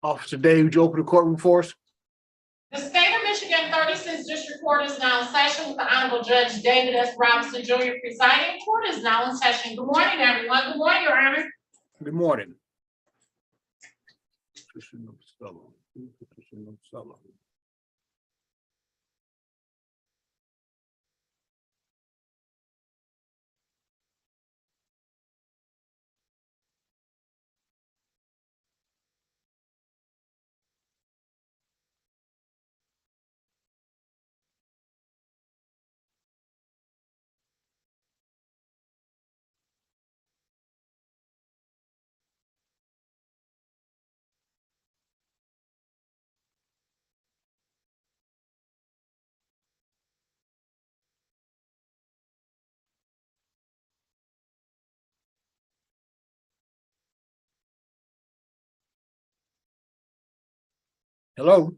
Officer Dave, would you open the courtroom for us? The state of Michigan 36th District Court is now in session with the Honorable Judge David S. Robinson Jr. presiding. Court is now in session. Good morning, everyone. Good morning, Your Honor. Good morning. Hello.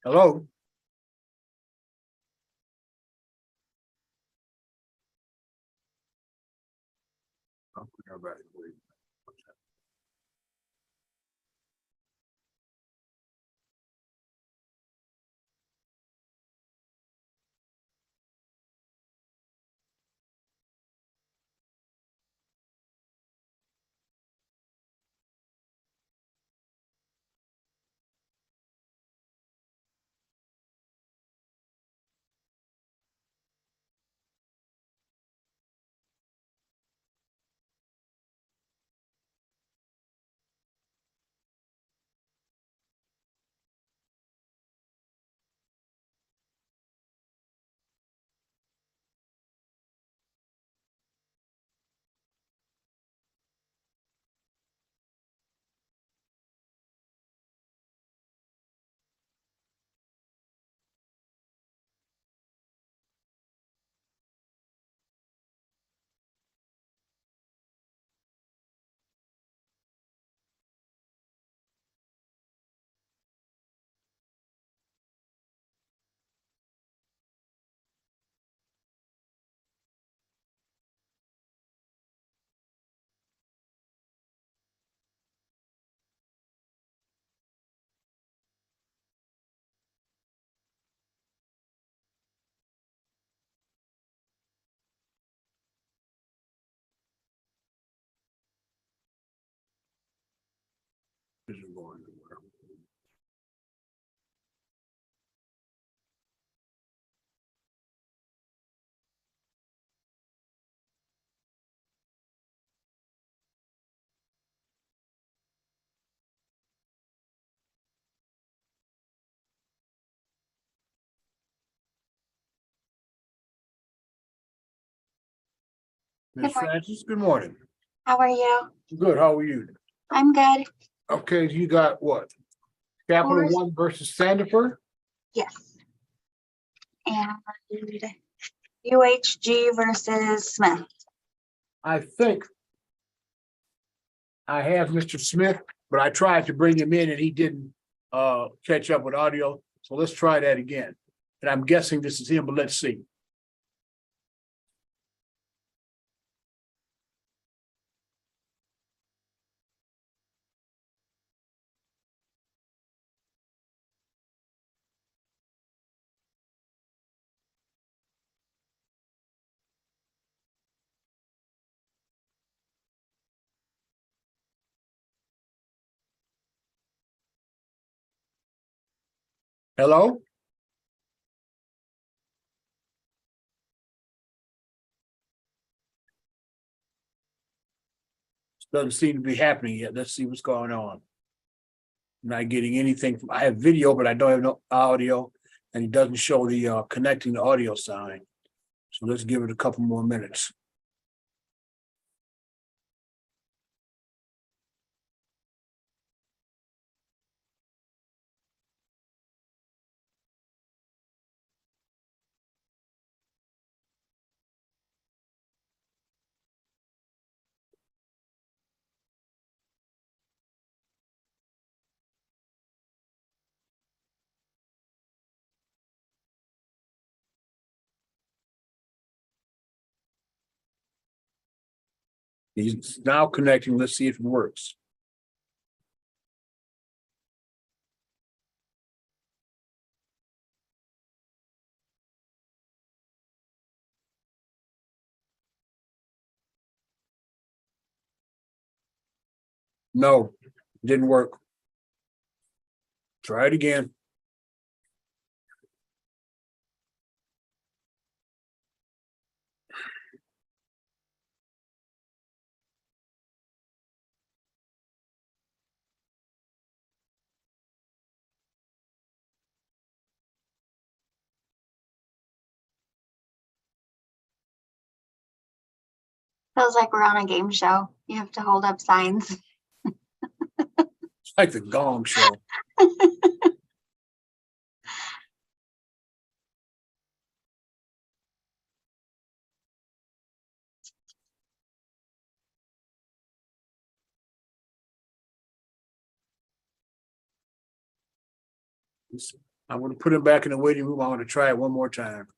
Hello. Ms. Francis, good morning. How are you? Good. How are you? I'm good. Okay, you got what? Capital Forest. One versus Sandiford? Yes. And UHG versus Smith. I think I have Mr. Smith, but I tried to bring him in and he didn't catch up with audio. So let's try that again. And I'm guessing this is him, but let's see. Hello? Doesn't seem to be happening yet. Let's see what's going on. I'm not getting anything from, I have video, but I don't have no audio, and it doesn't show the connecting the audio sign. So let's give it a couple more minutes. He's now connecting. Let's see if it works. No, didn't work. Try it again. Feels like we're on a game show. You have to hold up signs. It's like the Gong Show. I'm gonna put him back in the waiting room. I want to try it one more time.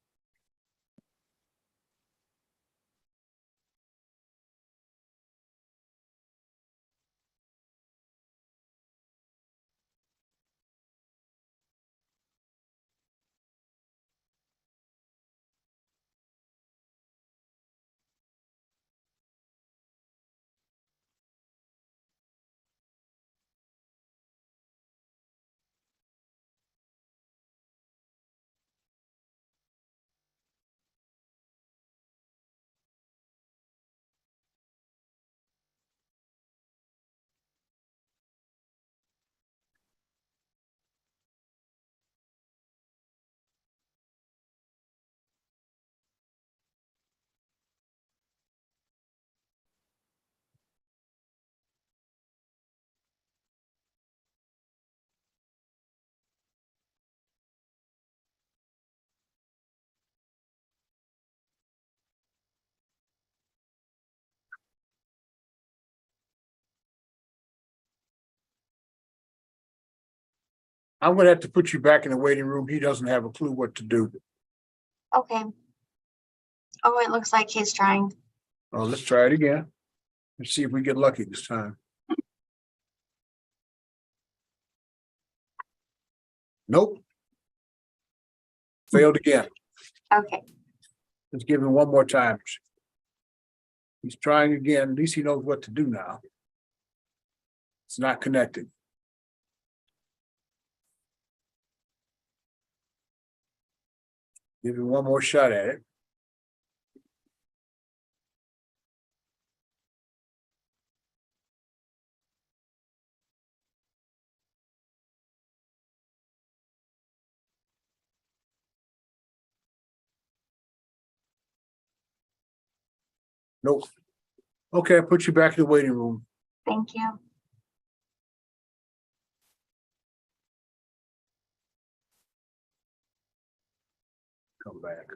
I'm gonna have to put you back in the waiting room. He doesn't have a clue what to do. Okay. Oh, it looks like he's trying. Oh, let's try it again. Let's see if we get lucky this time. Nope. Failed again. Okay. Let's give him one more time. He's trying again. At least he knows what to do now. It's not connected. Give him one more shot at it. Nope. Okay, I put you back in the waiting room. Thank you. Come back.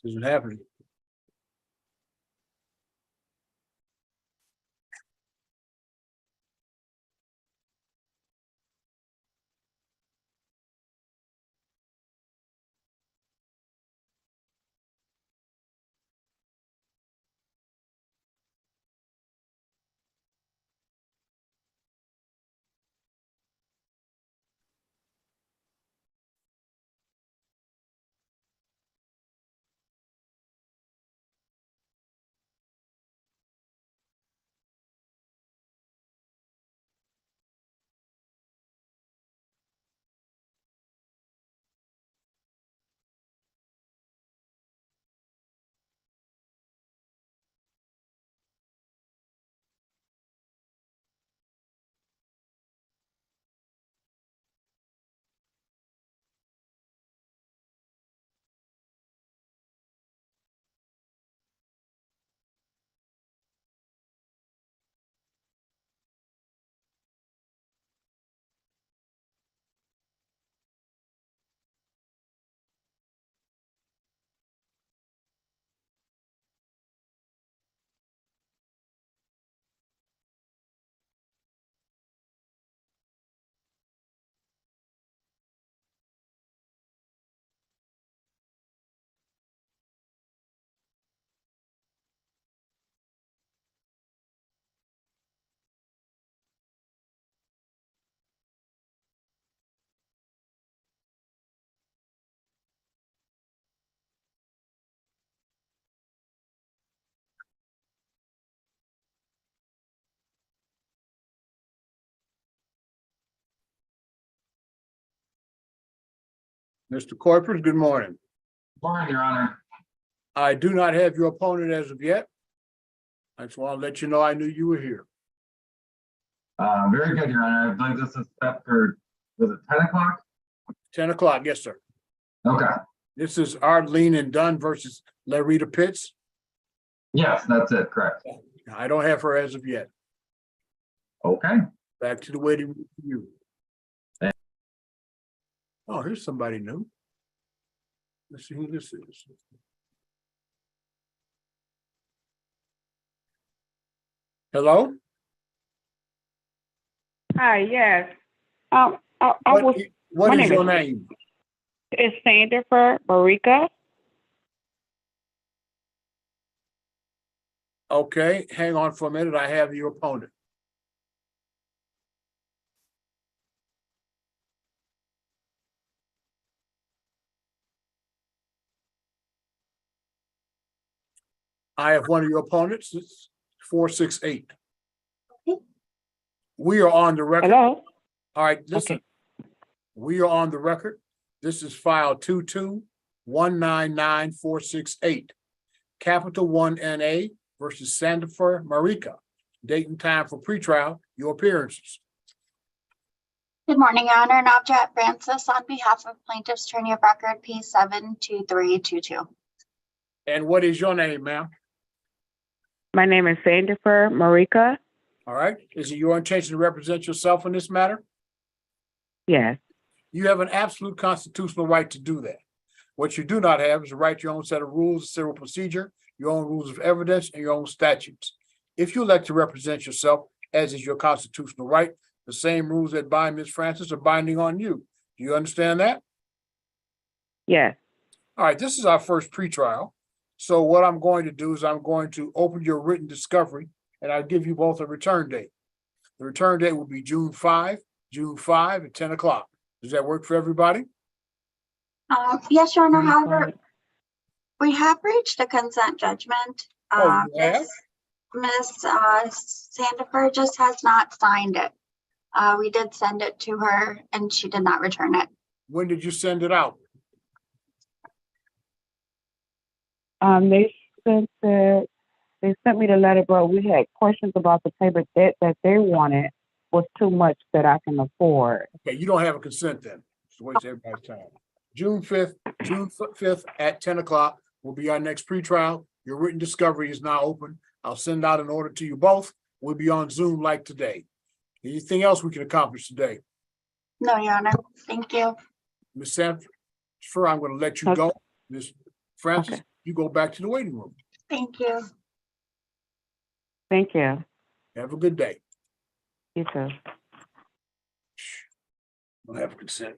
Isn't happening. Mr. Corporate, good morning. Morning, Your Honor. I do not have your opponent as of yet. I just want to let you know I knew you were here. Very good, Your Honor. I believe this is set for, was it 10 o'clock? 10 o'clock, yes, sir. Okay. This is Arlene and Dunn versus Larita Pitts. Yes, that's it. Correct. I don't have her as of yet. Okay. Back to the waiting room for you. Thank- Oh, here's somebody new. Let's see who this is. Hello? Hi, yes. I was, What my is name your is- name? it's Sandifer Marika. Okay, hang on for a minute. I have your opponent. I have one of your opponents. It's 468. We are on the record. Hello? All right, listen. Okay. We are on the record. This is file 22-199-468. Capital One NA versus Sandifer Marika. Date and time for pretrial, your appearances. Good morning, Your Honor. Navjot Francis on behalf of Plaintiff's Attorney of Record P72322. And what is your name, ma'am? My name is Sandifer Marika. All right. Is it your intention to represent yourself in this matter? Yes. You have an absolute constitutional right to do that. What you do not have is to write your own set of rules of civil procedure, your own rules of evidence, and your own statutes. If you elect to represent yourself, as is your constitutional right, the same rules that bind Ms. Francis are binding on you. Do you understand that? Yes. All right, this is our first pretrial. So what I'm going to do is I'm going to open your written discovery and I'll give you both a return date. The return date will be June 5 at 10 o'clock. Does that work for everybody? Yes, Your Honor. However, Sorry. we have reached a consent judgment. Oh, you have? Miss Sandifer just has not signed it. We did send it to her and she did not return it. When did you send it out? They sent me the letter, but we had questions about the paper debt that they wanted was too much that I can afford. Okay, you don't have a consent then. Just waste everybody's time. June 5th at 10 o'clock will be our next pretrial. Your written discovery is now open. I'll send out an order to you both. We'll be on Zoom like today. Anything else we can accomplish today? No, Your Honor. Thank you. Ms. Sanford, I'm going to let you go. Ms. Francis, Okay. you go back to the waiting room. Thank you. Thank you. Have a good day. You too. We'll have consent.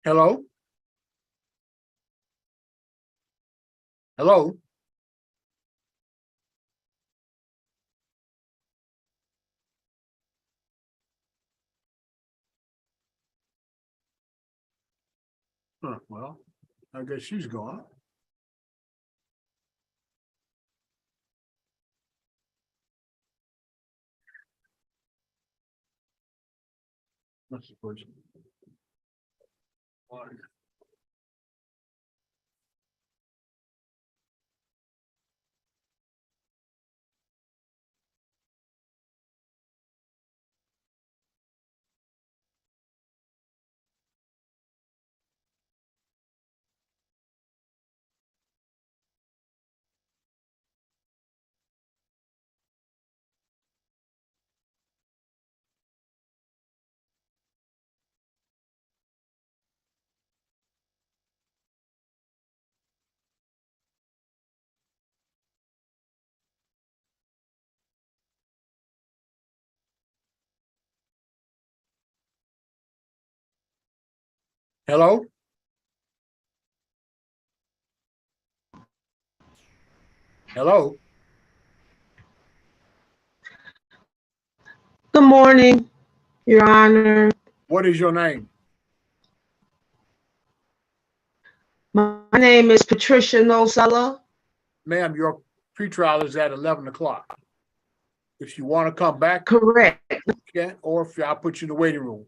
Hello? Hello? Well, I guess she's gone. What's the person? Hello? Hello? Good morning, Your Honor. What is your name? My name is Patricia Nosella. Ma'am, your pretrial is at 11 o'clock. If you want to come back, Correct. you can, or if I'll put you in the waiting room.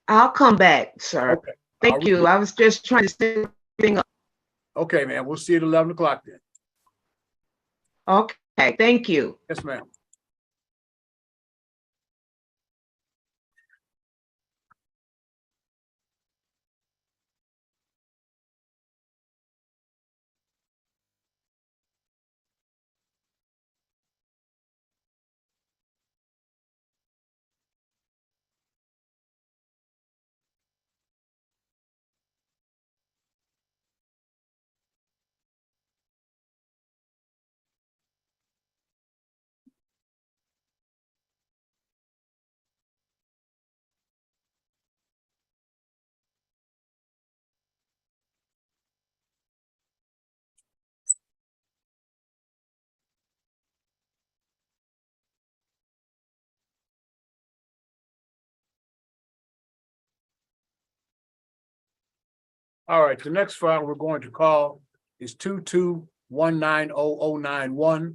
I'll come back, sir. Okay. Thank you. I was just trying to set everything up. Okay, man. We'll see you at 11 o'clock then. Okay, thank you. Yes, ma'am. All right, the next file we're going to call is 22190091,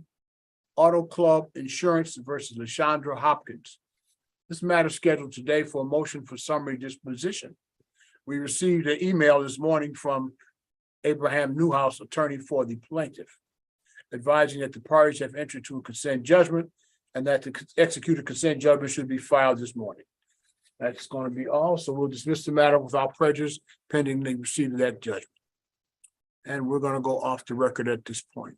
Auto Club Insurance versus LaShondra Hopkins. This matter is scheduled today for a motion for summary disposition. We received an email this morning from Abraham Newhouse, attorney for the plaintiff. advising that the parties have entered to a consent judgment and that the executed consent judgment should be filed this morning. That's going to be all. So we'll dismiss the matter without prejudice pending the receipt of that judgment. And we're going to go off the record at this point.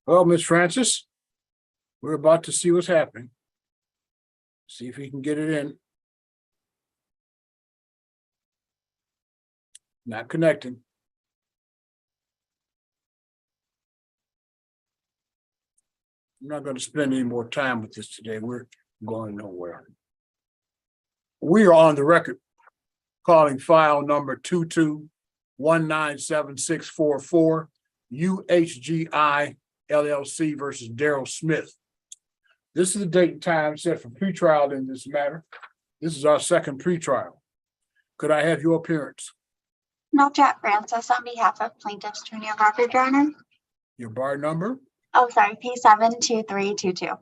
Well, Miss Francis, we're about to see what's happening. See if he can get it in. Not connecting. I'm not going to spend any more time with this today. We're going nowhere. We are on the record calling file number 22197644 UHGI LLC versus Daryl Smith. This is the date and time set for pretrial in this matter. This is our second pretrial. Could I have your appearance? No, Jack Francis on behalf of plaintiff's attorney of record, Your Honor. Your bar number? Oh, sorry, P72322.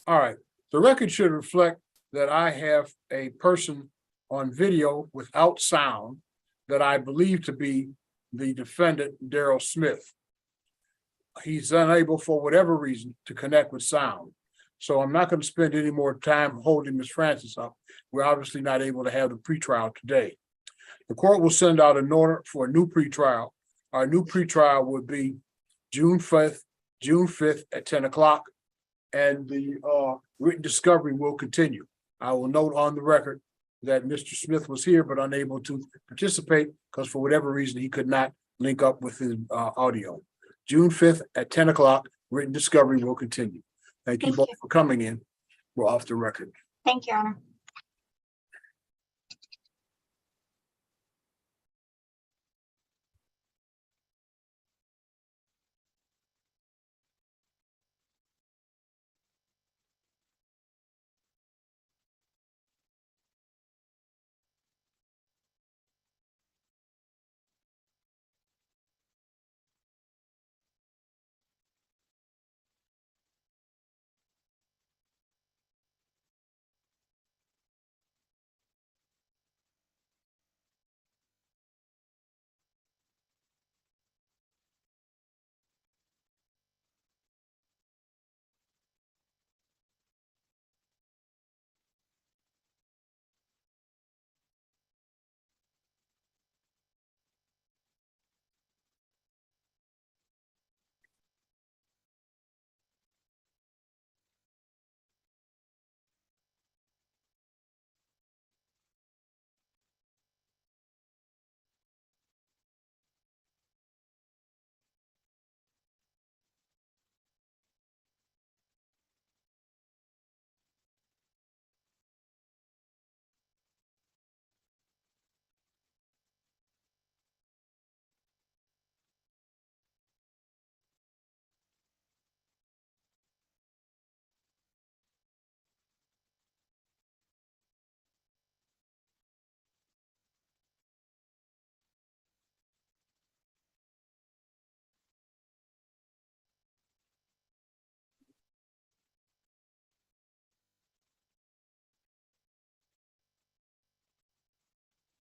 All right. The record should reflect that I have a person on video without sound that I believe to be the defendant, Daryl Smith. He's unable for whatever reason to connect with sound. So I'm not going to spend any more time holding Ms. Francis up. We're obviously not able to have the pretrial today. The court will send out an order for a new pretrial. Our new pretrial would be June 5th at 10 o'clock. And the written discovery will continue. I will note on the record that Mr. Smith was here but unable to participate because for whatever reason he could not link up with his audio. June 5th at 10 o'clock, written discovery will continue. Thank you Thank both you. for coming in. We're off the record. Thank you, Your Honor.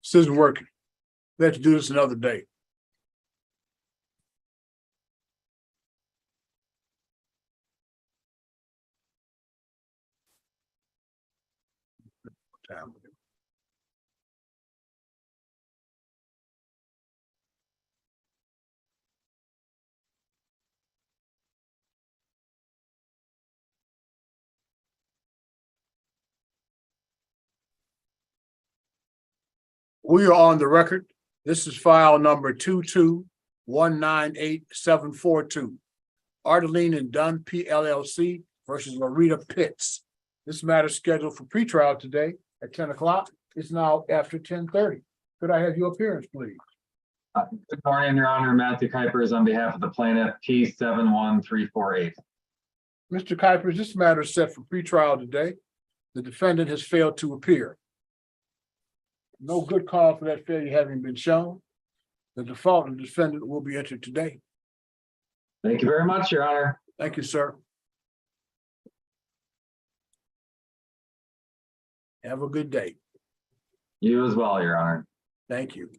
This isn't working. We have to do this another day. We are on the record. This is file number 22198742. Ardeline and Dunn PLLC versus Loretta Pitts. This matter is scheduled for pretrial today at 10 o'clock. It's now after 10:30. Could I have your appearance, please? Good morning, Your Honor. Matthew Kuipers on behalf of the plaintiff, P71348. Mr. Kuipers, this matter is set for pretrial today. The defendant has failed to appear. No good cause for that failure having been shown. The default of the defendant will be entered today. Thank you very much, Your Honor. Thank you, sir. Have a good day. You as well, Your Honor. Thank you.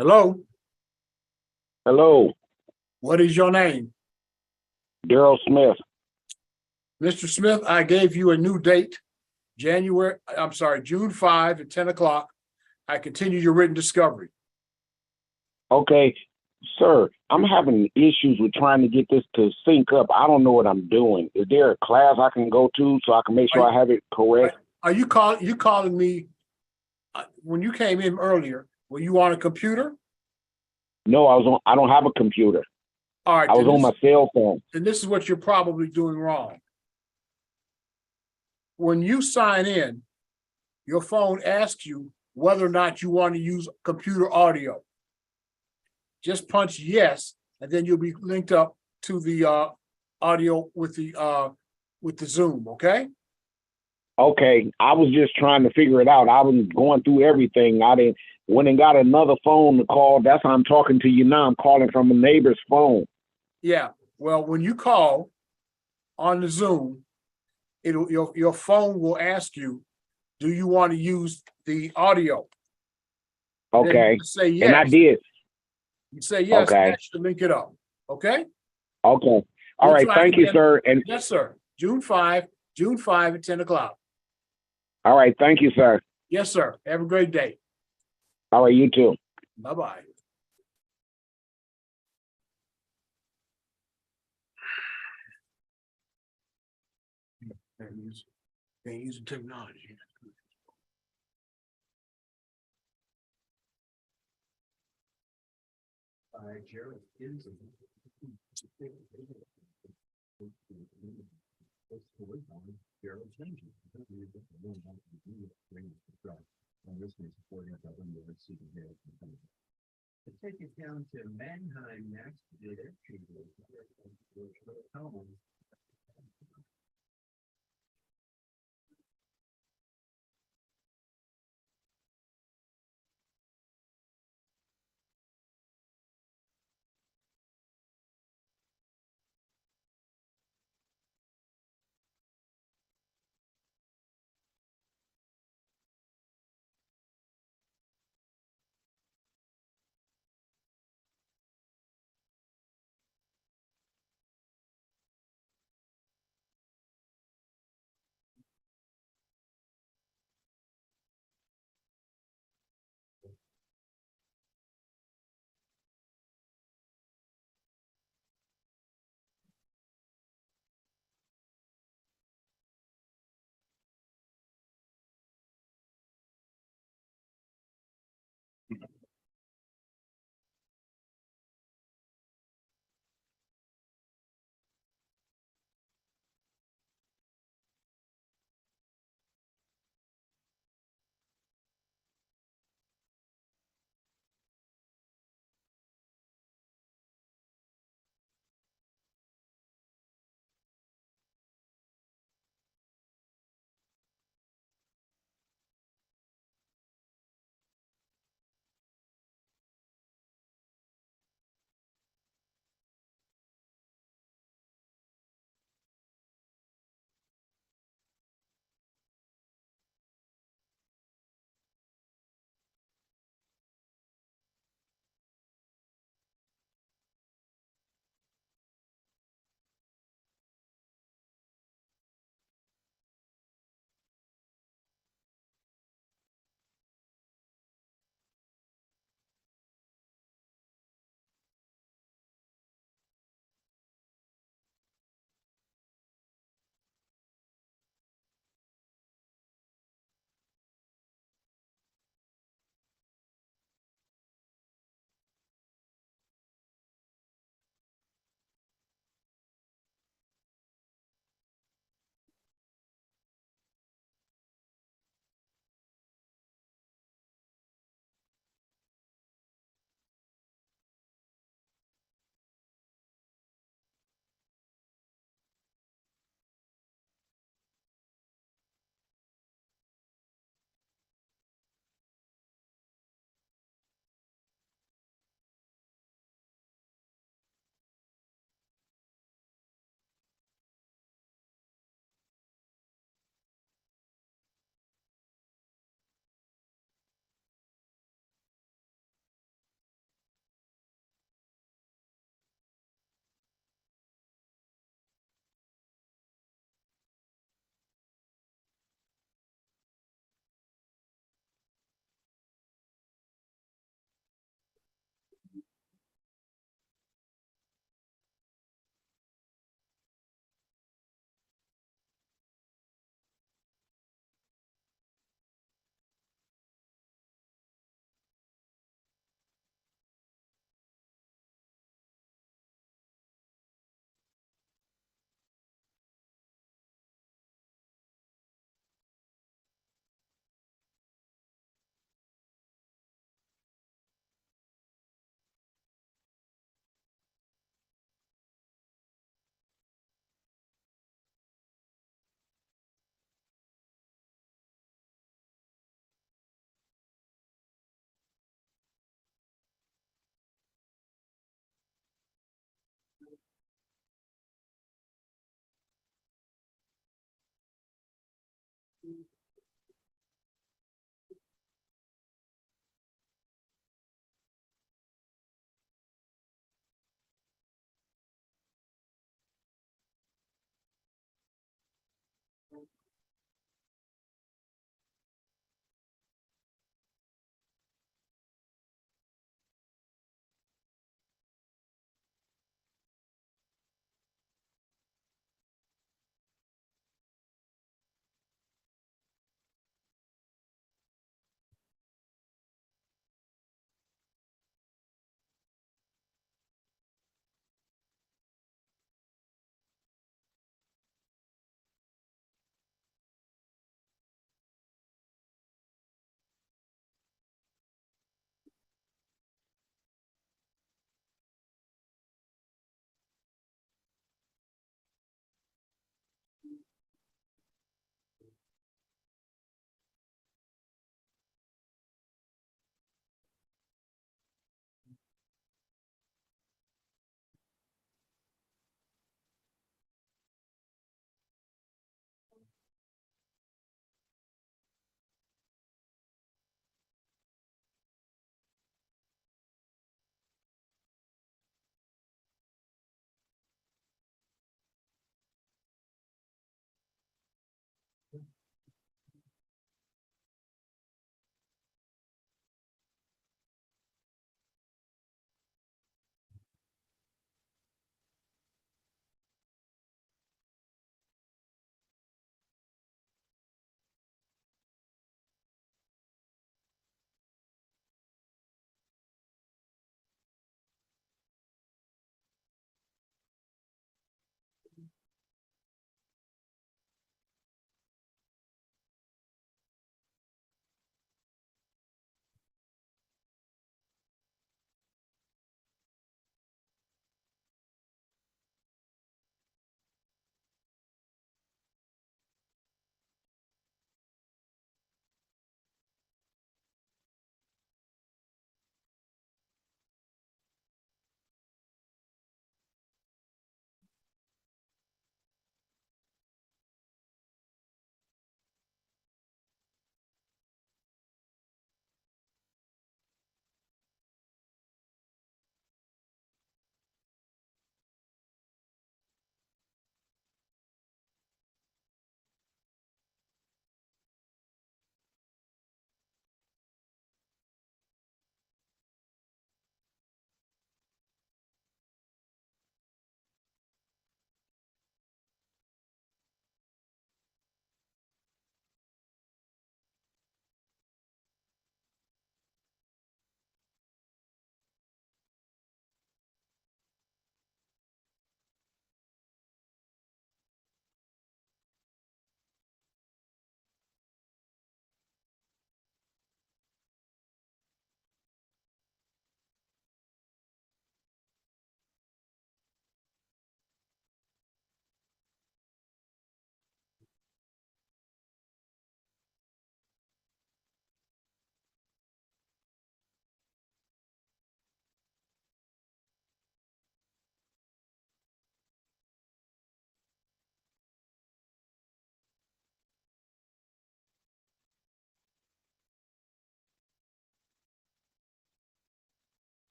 Hello, Hello, what is your name? Daryl Smith. Mr. Smith, I gave you a new date, June 5 at 10 o'clock. I continue your written discovery. Okay, sir, I'm having issues with trying to get this to sync up. I don't know what I'm doing. Is there a class I can go to so I can make sure I have it correct? Are you calling me when you came in earlier? Were you on a computer? No, I don't have a computer. All right, I was on my cell phone. then this is what you're probably doing wrong. When you sign in, your phone asks you whether or not you want to use computer audio. Just punch yes, and then you'll be linked up to the audio with the Zoom, okay? Okay, I was just trying to figure it out. I was going through everything. I went and got another phone to call. That's how I'm talking to you now. I'm calling from a neighbor's phone. Yeah. Well, when you call on the Zoom, your phone will ask you, do you want to use the audio? Then Okay, you say yes. and I did. You say yes, Okay. and that should link it up. Okay? Okay. All We'll right. try Thank you, again. sir. And Yes, sir. June 5 at 10 o'clock. all right. Thank you, sir. Yes, sir. Have a great day. All right. You too. Bye-bye. Can't use the technology. Jared is. To take it down to Mannheim next,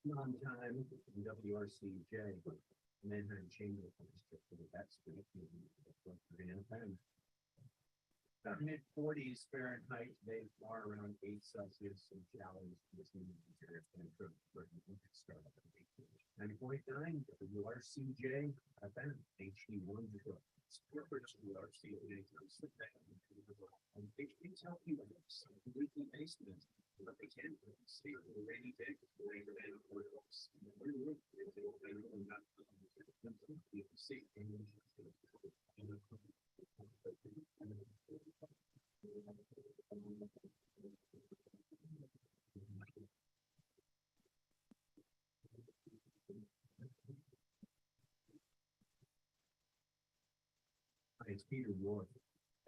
On time, WRCJ, Manhattan Chamber of District, that's the about mid-40s Fahrenheit, they are around 8 Celsius, and shallows this new interior temperature for the start of the 9.9 WRCJ, HD1 WRCJ, and they tell you it's weekly basement, but they can't see the rainy day, It's Peter Ward.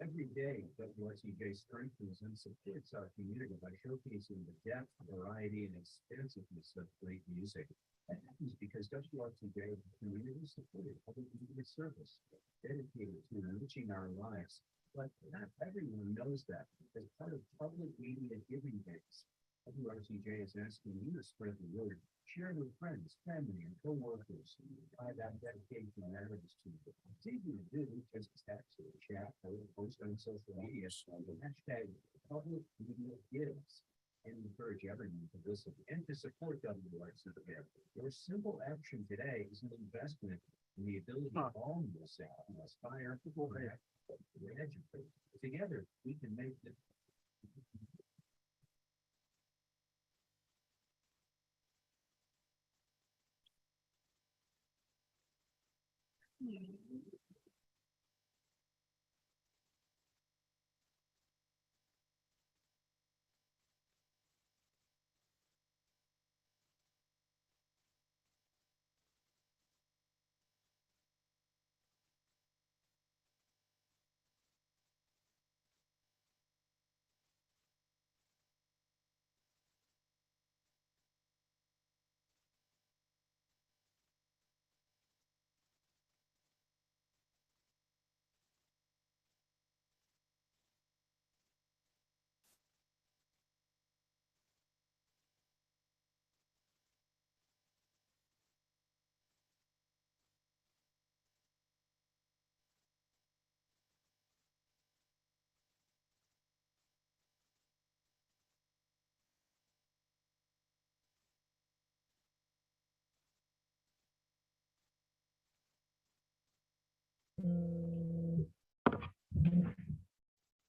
Every day, WRCJ strengthens and supports our community by showcasing the depth, variety, and expansiveness of great music. That happens because WRCJ is a community-supported public media service dedicated to enriching our lives. But not everyone knows that. As part of public media giving days, WRCJ is asking you to spread the word, share with friends, family, and co-workers. By that dedication matters to you. It's easy to do, just text or chat or post on social media. Hashtag public media gives. And encourage everyone to listen and to support WRCJ. Your simple action today is an investment in the ability of all music to inspire, connect, and educate. Together, we can make the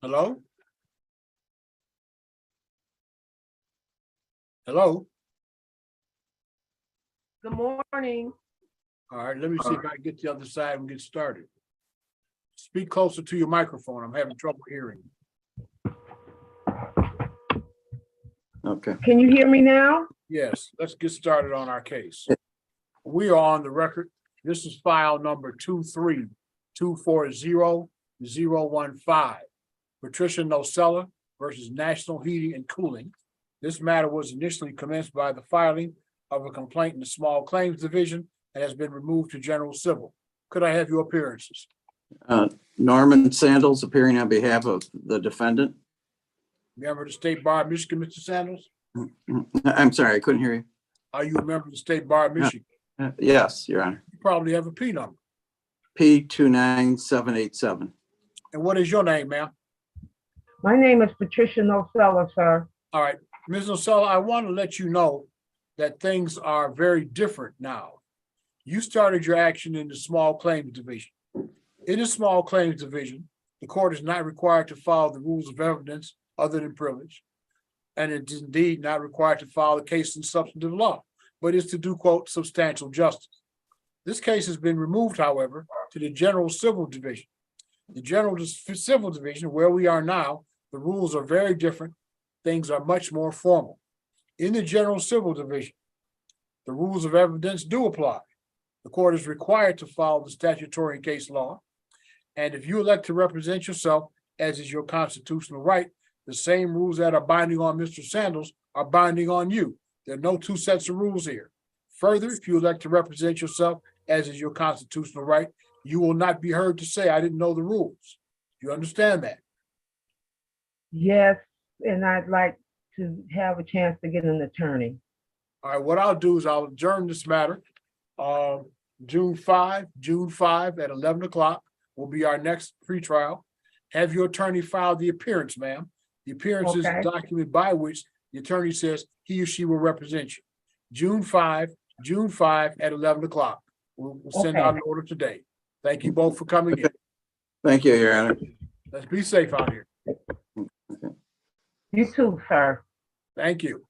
Hello? Hello? Good morning. All right, let me see if I can get the other side and get started. Speak closer to your microphone. I'm having trouble hearing. Okay. Can you hear me now? Yes, let's get started on our case. We are on the record. This is file number 23240-015. Patricia Nocella versus National Heating and Cooling. This matter was initially commenced by the filing of a complaint in the Small Claims Division and has been removed to General Civil. Could I have your appearances? Norman Sandals appearing on behalf of the defendant. Member of the State Bar of Michigan, Mr. Sandals? I'm sorry, I couldn't hear you. Are you a member of the State Bar of Michigan? Yes, Your Honor. You probably have a P number. P29787. And what is your name, ma'am? My name is Patricia Nocella, sir. All right, Ms. Nocella, I want to let you know that things are very different now. You started your action in the Small Claims Division. In the Small Claims Division, the court is not required to follow the rules of evidence other than privilege, and it is indeed not required to follow the case in substantive law, but is to do, quote, substantial justice. This case has been removed, however, to the General Civil Division. The General Civil Division, where we are now, the rules are very different. Things are much more formal. In the General Civil Division, the rules of evidence do apply. The court is required to follow the statutory and case law. And if you elect to represent yourself, as is your constitutional right, the same rules that are binding on Mr. Sandals are binding on you. There are no two sets of rules here. Further, if you elect to represent yourself, as is your constitutional right, you will not be heard to say, I didn't know the rules. You understand that? Yes, and I'd like to have a chance to get an attorney. All right, what I'll do is I'll adjourn this matter. June 5 at 11 o'clock will be our next pretrial. Have your attorney file the appearance, ma'am. The appearance is Okay. a document by which the attorney says he or she will represent you. June 5 at 11 o'clock. We'll send Okay. out an order today. Thank you both for coming in. Thank you, Your Honor. Let's be safe out here. You too, sir. Thank you.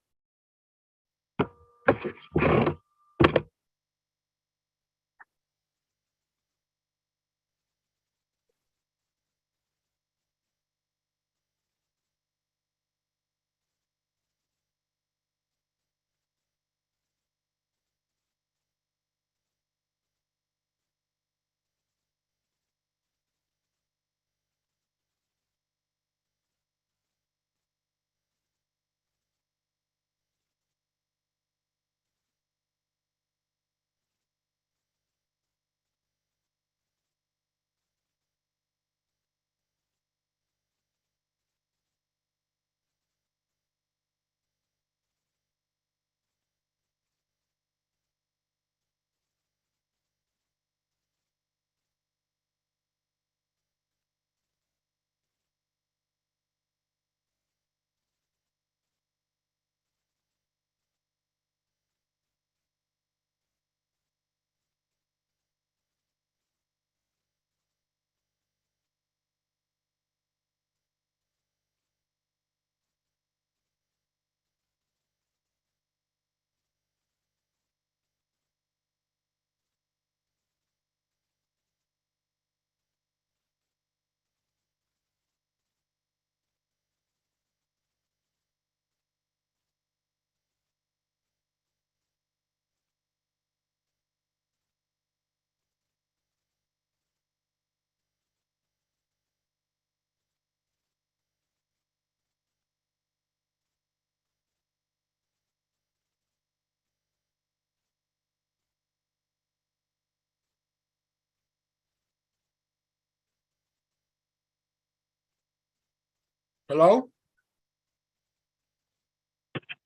Hello?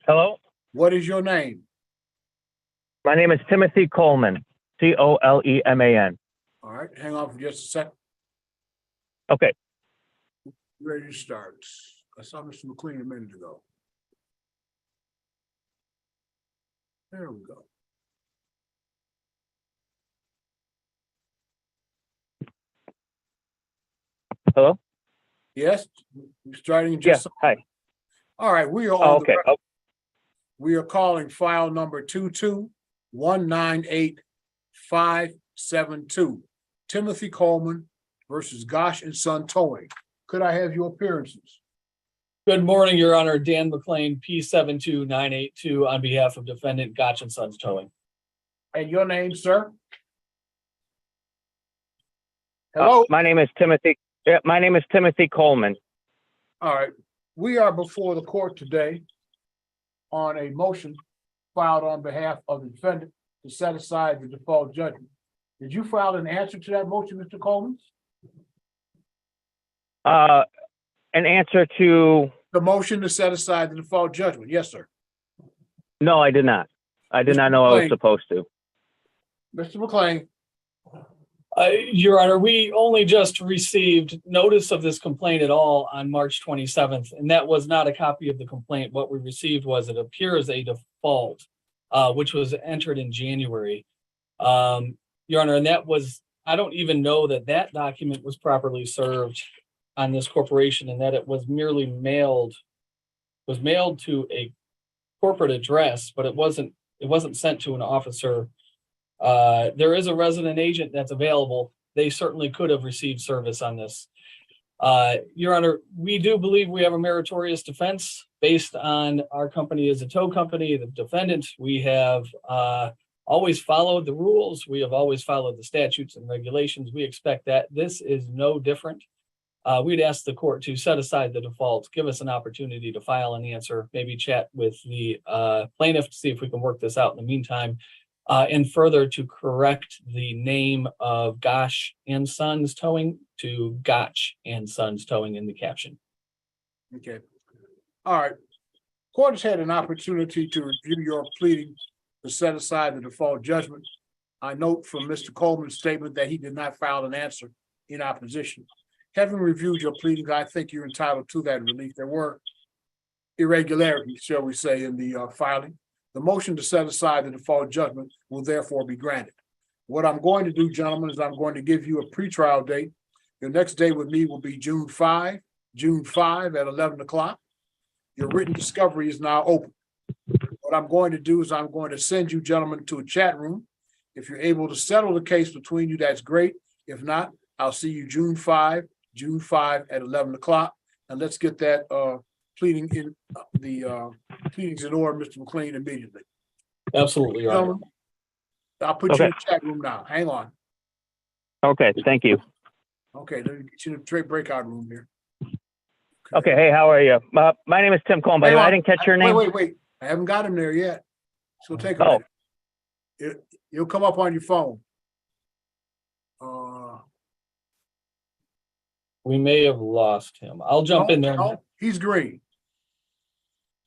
Hello, What is your name? my name is Timothy Coleman, Coleman. All right, hang on for just a second. Okay, Ready to start. I saw Mr. McLean a minute ago. There we go. hello? Yes, we're starting in Yes, just. hi. All right, we are Oh, on the okay. record. We are calling file number 22-198-572. Timothy Coleman versus Gosh and Son Towing. Could I have your appearances? Good morning, Your Honor. Dan McLean, P72982, on behalf of defendant Gotch and Sons Towing. And your name, sir? Hello? My name is Timothy. My name is Timothy Coleman. All right, we are before the court today on a motion filed on behalf of the defendant to set aside the default judgment. Did you file an answer to that motion, Mr. Coleman? An answer to, The motion to set aside the default judgment, yes, sir. no, I did not. I did Mr. not know I was McLean. supposed to. Mr. McLean, Your Honor, we only just received notice of this complaint at all on March 27th, and that was not a copy of the complaint. What we received was it appears a default, which was entered in January. Your Honor, and that was, I don't even know that that document was properly served on this corporation and that it was merely mailed to a corporate address, but it wasn't sent to an officer. There is a resident agent that's available. They certainly could have received service on this. Your Honor, we do believe we have a meritorious defense based on our company as a tow company, the defendant. We have always followed the rules. We have always followed the statutes and regulations. We expect that. This is no different. We'd ask the court to set aside the default, give us an opportunity to file an answer, maybe chat with the plaintiff to see if we can work this out in the meantime. And further to correct the name of Gosh and Sons Towing to Gotch and Sons Towing in the caption. okay. All right. Court has had an opportunity to review your pleading to set aside the default judgment. I note from Mr. Coleman's statement that he did not file an answer in opposition. Having reviewed your pleadings, I think you're entitled to that relief. There were irregularities, shall we say, in the filing. The motion to set aside the default judgment will therefore be granted. What I'm going to do, gentlemen, is I'm going to give you a pretrial date. Your next day with me will be June 5 at 11 o'clock. Your written discovery is now open. What I'm going to do is I'm going to send you gentlemen to a chat room. If you're able to settle the case between you, that's great. If not, I'll see you June 5 at 11 o'clock. And let's get that pleading in the pleadings in order, Mr. McLean, immediately. Absolutely, Your Honor. Gentlemen, I'll put you in the chat room now. Hang on. Okay, thank you. Okay, let me get you in the trade breakout room here. Okay, hey, how are you? My name is Tim Coleman, by the way. I didn't catch your name. Wait. I haven't got him there yet. So take a minute. You'll come up on your phone. We may have lost him. I'll jump in there. No, he's green.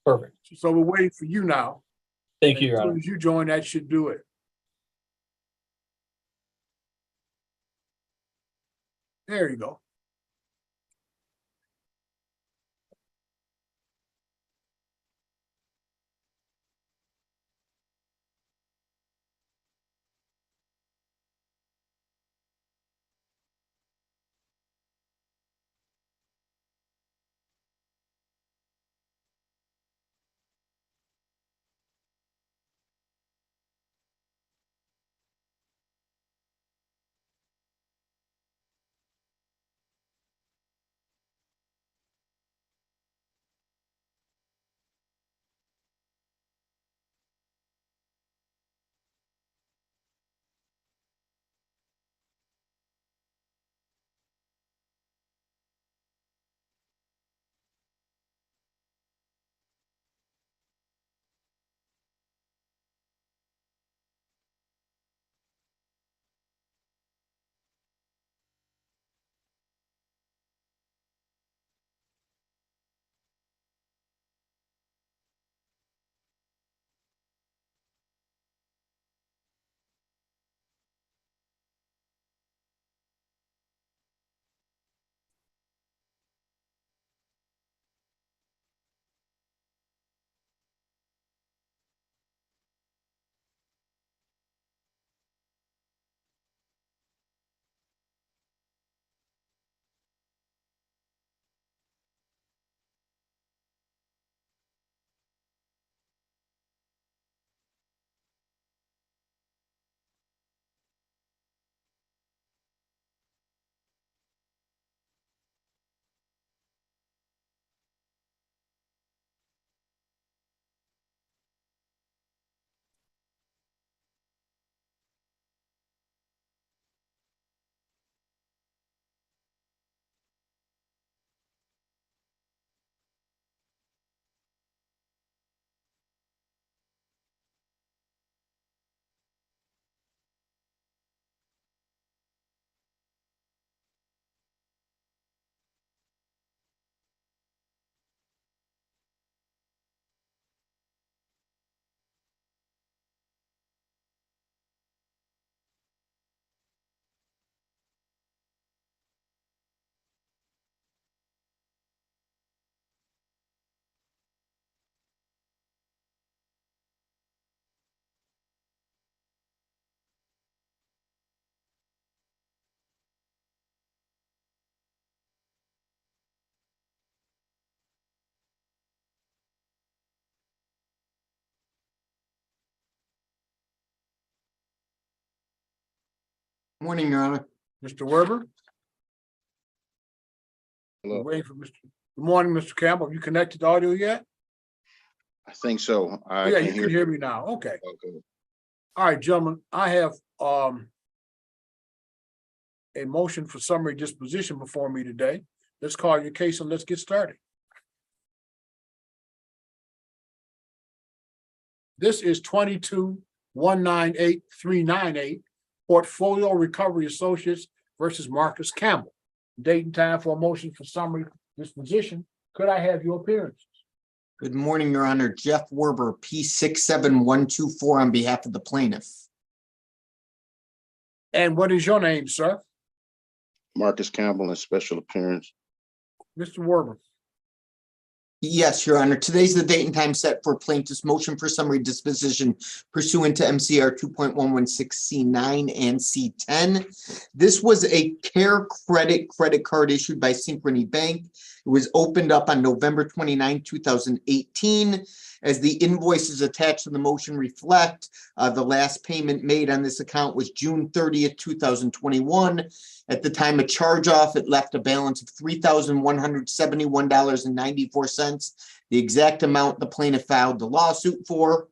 Perfect. So we're waiting for you now. Thank you, Your As soon Honor. as you join, that should do it. There you go. Morning, Your Honor. Mr. Werber? Hello. Waiting for Mr. Good morning, Mr. Campbell. Have you connected to audio yet? I think so. I Yeah, can you hear. can hear me now. Okay. Okay. All right, gentlemen, I have a motion for summary disposition before me today. Let's call your case and let's get started. This is 22-198-398 Portfolio Recovery Associates versus Marcus Campbell. Date and time for a motion for summary disposition. Could I have your appearance? Good morning, Your Honor. Jeff Werber, P67124 on behalf of the plaintiff. And what is your name, sir? Marcus Campbell in special appearance. Mr. Werber. Yes, Your Honor. Today's the date and time set for plaintiff's motion for summary disposition pursuant to MCR 2.116C9 and C10. This was a Care credit card issued by Synchrony Bank. It was opened up on November 29, 2018. As the invoices attached to the motion reflect, the last payment made on this account was June 30th, 2021. At the time of charge off, it left a balance of $3,171.94, the exact amount the plaintiff filed the lawsuit for.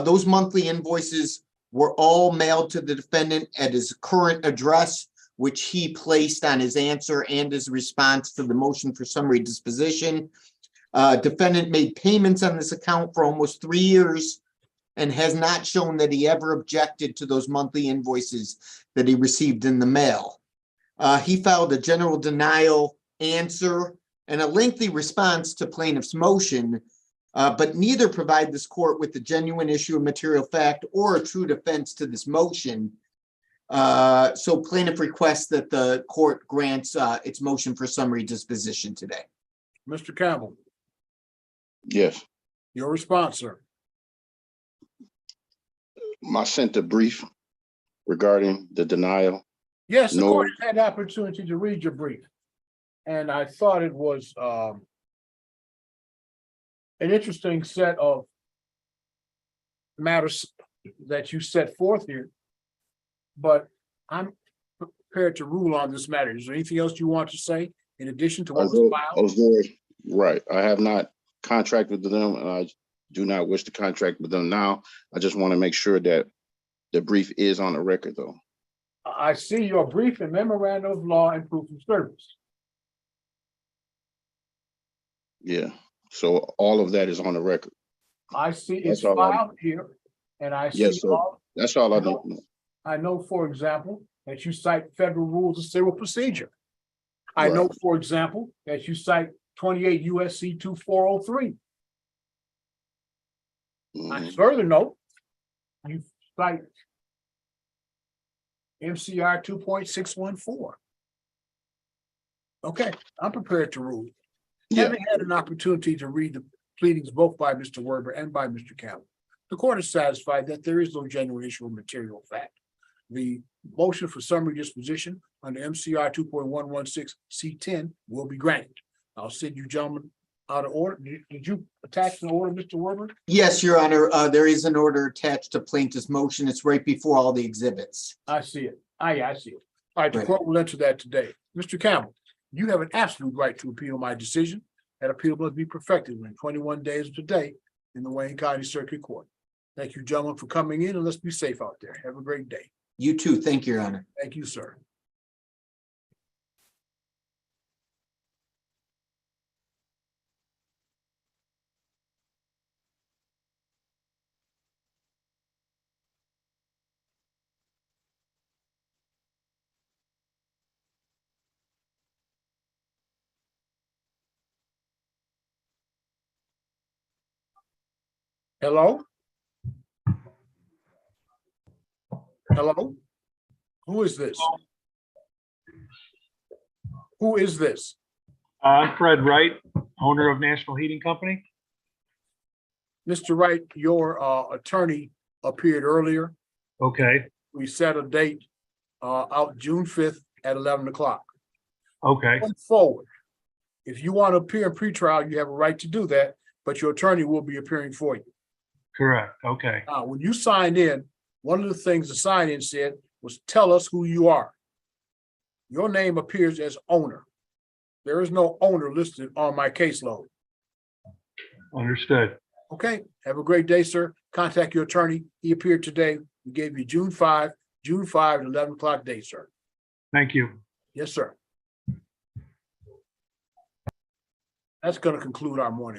Those monthly invoices were all mailed to the defendant at his current address, which he placed on his answer and his response to the motion for summary disposition. Defendant made payments on this account for almost 3 years and has not shown that he ever objected to those monthly invoices that he received in the mail. He filed a general denial answer and a lengthy response to plaintiff's motion, but neither provide this court with the genuine issue of material fact or a true defense to this motion. So plaintiff requests that the court grants its motion for summary disposition today. Mr. Campbell. Yes. Your response, sir. I sent a brief regarding the denial. Yes, the No. court has had the opportunity to read your brief. And I thought it was an interesting set of matters that you set forth here. But I'm prepared to rule on this matter. Is there anything else you want to say in addition to what was filed? Right. I have not contracted with them, and I do not wish to contract with them now. I just want to make sure that the brief is on the record, though. I see your brief and memorandum of law and proof of service. Yeah. So all of that is on the record. I see it's That's all I- filed here, and I see Yes, sir. all. That's all I know. I know, for example, that you cite federal rules of civil procedure. I know, Right. for example, that you cite 28 USC 2403. I Mhm. further note, you cite MCR 2.614. Okay, I'm prepared to rule. Yeah. Having had an opportunity to read the pleadings both by Mr. Werber and by Mr. Campbell, the court is satisfied that there is no genuine issue of material fact. The motion for summary disposition under MCR 2.116C10 will be granted. I'll send you gentlemen out of order. Did you attach an order, Mr. Werber? Yes, Your Honor, there is an order attached to plaintiff's motion. It's right before all the exhibits. I see it. I see it. All right, the Right. court will enter that today. Mr. Campbell, you have an absolute right to appeal my decision. That appeal must be perfected within 21 days of today in the Wayne County Circuit Court. Thank you, gentlemen, for coming in, and let's be safe out there. Have a great day. You too. Thank you, Your Honor. Thank you, sir. Hello? Hello? Who is this? Who is this? I'm Fred Wright, owner of National Heating Company. Mr. Wright, your attorney appeared earlier. Okay, We set a date out June 5th at 11 o'clock. okay, Going forward, if you want to appear in pretrial, you have a right to do that, but your attorney will be appearing for you. correct, okay, When you signed in, one of the things the sign-in said was tell us who you are. Your name appears as owner. There is no owner listed on my caseload. Understood. Okay, have a great day, sir. Contact your attorney. He appeared today. We gave you June 5 at 11 o'clock date, sir. Thank you. Yes, sir. That's going to conclude our morning.